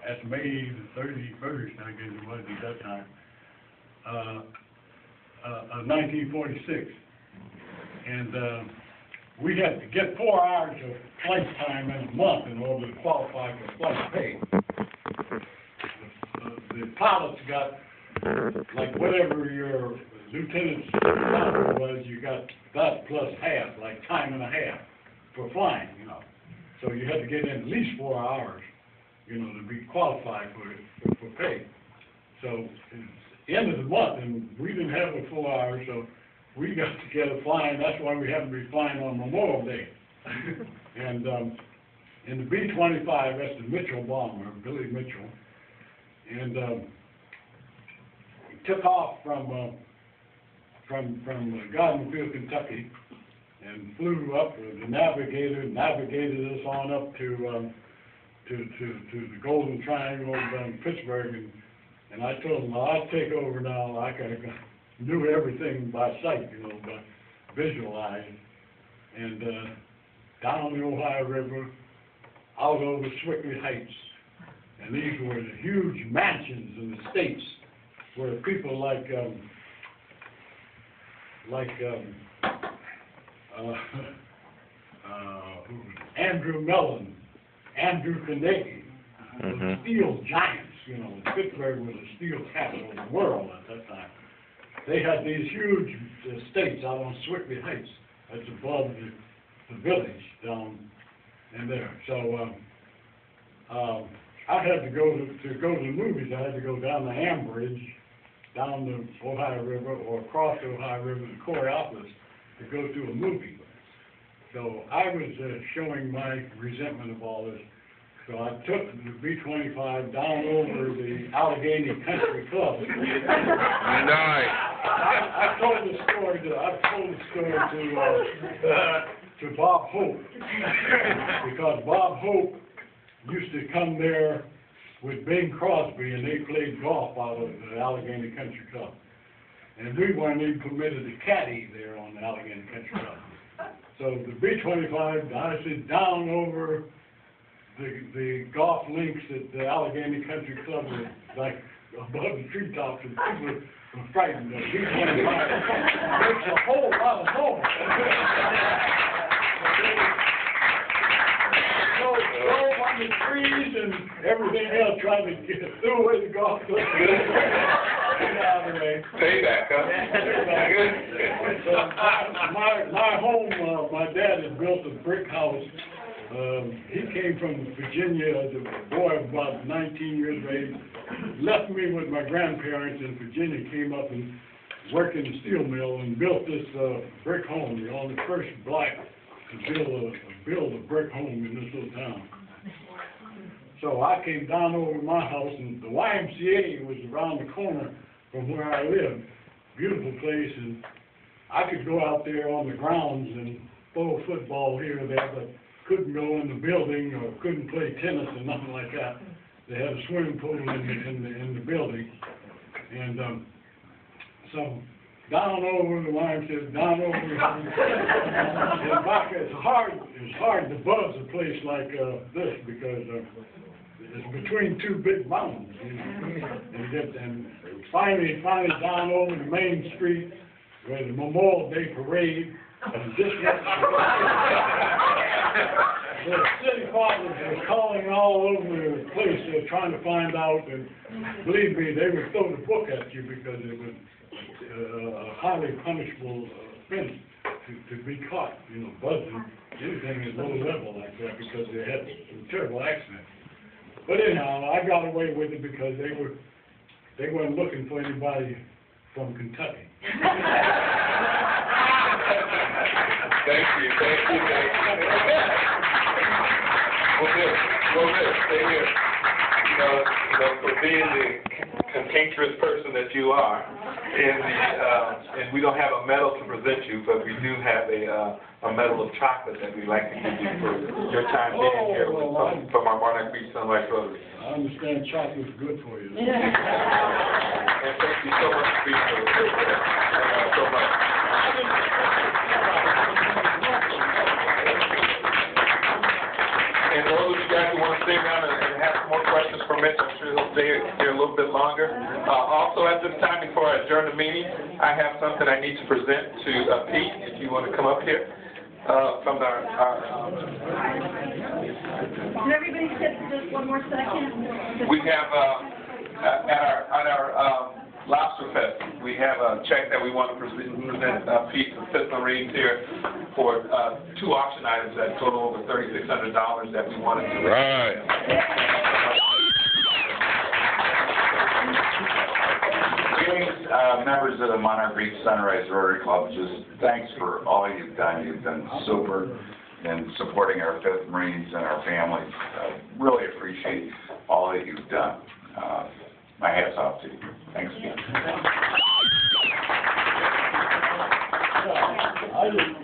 that's May the 31st, I guess it was at that time, 1946. And we had to get 4 hours of flight time in a month in order to qualify for flight pay. The pilots got, like whatever your lieutenant's salary was, you got that plus half, like time and a half for flying, you know. So you had to get in at least 4 hours, you know, to be qualified for pay. So it's the end of the month, and we didn't have the 4 hours, so we got together flying. That's why we happened to be flying on Memorial Day. And in the B-25, that's the Mitchell bomber, Billy Mitchell. And we took off from Garden Field, Kentucky, and flew up. The navigator navigated us on up to the Golden Triangle down in Pittsburgh, and I told him, well, I'll take over now. I knew everything by sight, you know, by visualize. And down the Ohio River, out over Swickley Heights. And these were the huge mansions in the States where people like Andrew Mellon, Andrew Carnegie, the steel giants, you know. Pittsburgh was the steel capital of the world at that time. They had these huge estates out on Swickley Heights. That's above the village down in there. So I had to go to the movies. I had to go down the Ham Bridge, down the Ohio River, or across the Ohio River to Coriopolis to go to a movie. So I was showing my resentment of all this. So I took the B-25 down over the Allegheny Country Club. Nice. I told the story to Bob Hope, because Bob Hope used to come there with Bing Crosby, and they played golf out of the Allegheny Country Club. And we weren't even permitted to caddy there on the Allegheny Country Club. So the B-25, I said, down over the golf links at the Allegheny Country Club, was like above the treetops, and people were frightened. The B-25 makes a whole lot of noise. Drove on the trees and everything else, trying to throw away the golf club. Payback, huh? My home, my dad had built a brick house. He came from Virginia as a boy of about 19 years of age, left me with my grandparents in Virginia, came up and worked in the steel mill and built this brick home. You know, the first black to build a brick home in this little town. So I came down over to my house, and the YMCA was around the corner from where I lived. Beautiful place, and I could go out there on the grounds and throw a football here or there, but couldn't go in the building or couldn't play tennis or nothing like that. They had a swimming pool in the building, and so down over the YMCA, down over. In fact, it's hard to buzz a place like this because it's between two big mountains, you know. And finally down over the main street where the Memorial Day parade. And this the city fathers were calling all over the place. They're trying to find out, and believe me, they would throw the book at you because it was a highly punishable offense to be caught, you know, buzzing anything at low level like that, because they had some terrible accidents. But anyhow, I got away with it because they weren't looking for anybody from Kentucky. Thank you. Well, Mitch, stay here. You know, for being the cantankerous person that you are, and we don't have a medal to present you, but we do have a medal of chocolate that we'd like to give you for your time being here from our Monarch Beach Sunlight Rotary. I understand chocolate's good for you. And thank you so much for being here with us. So much. And those of you guys who want to stay around and have some more questions from Mitch. I'm sure he'll stay here a little bit longer. Also, at this time, before I adjourn the meeting, I have something I need to present to Pete, if you want to come up here. From our Can everybody sit for just one more second? we have, at our Lobster Fest, we have a check that we want to present Pete to Fifth Marines here for 2 auction items that total over $3,600 that we wanted to. Right. Greetings, members of the Monarch Beach Sunrise Rotary Club. Just thanks for all you've done. You've been super in supporting our 5th Marines and our families. Really appreciate all that you've done. My hat's off to you. Thanks again. I just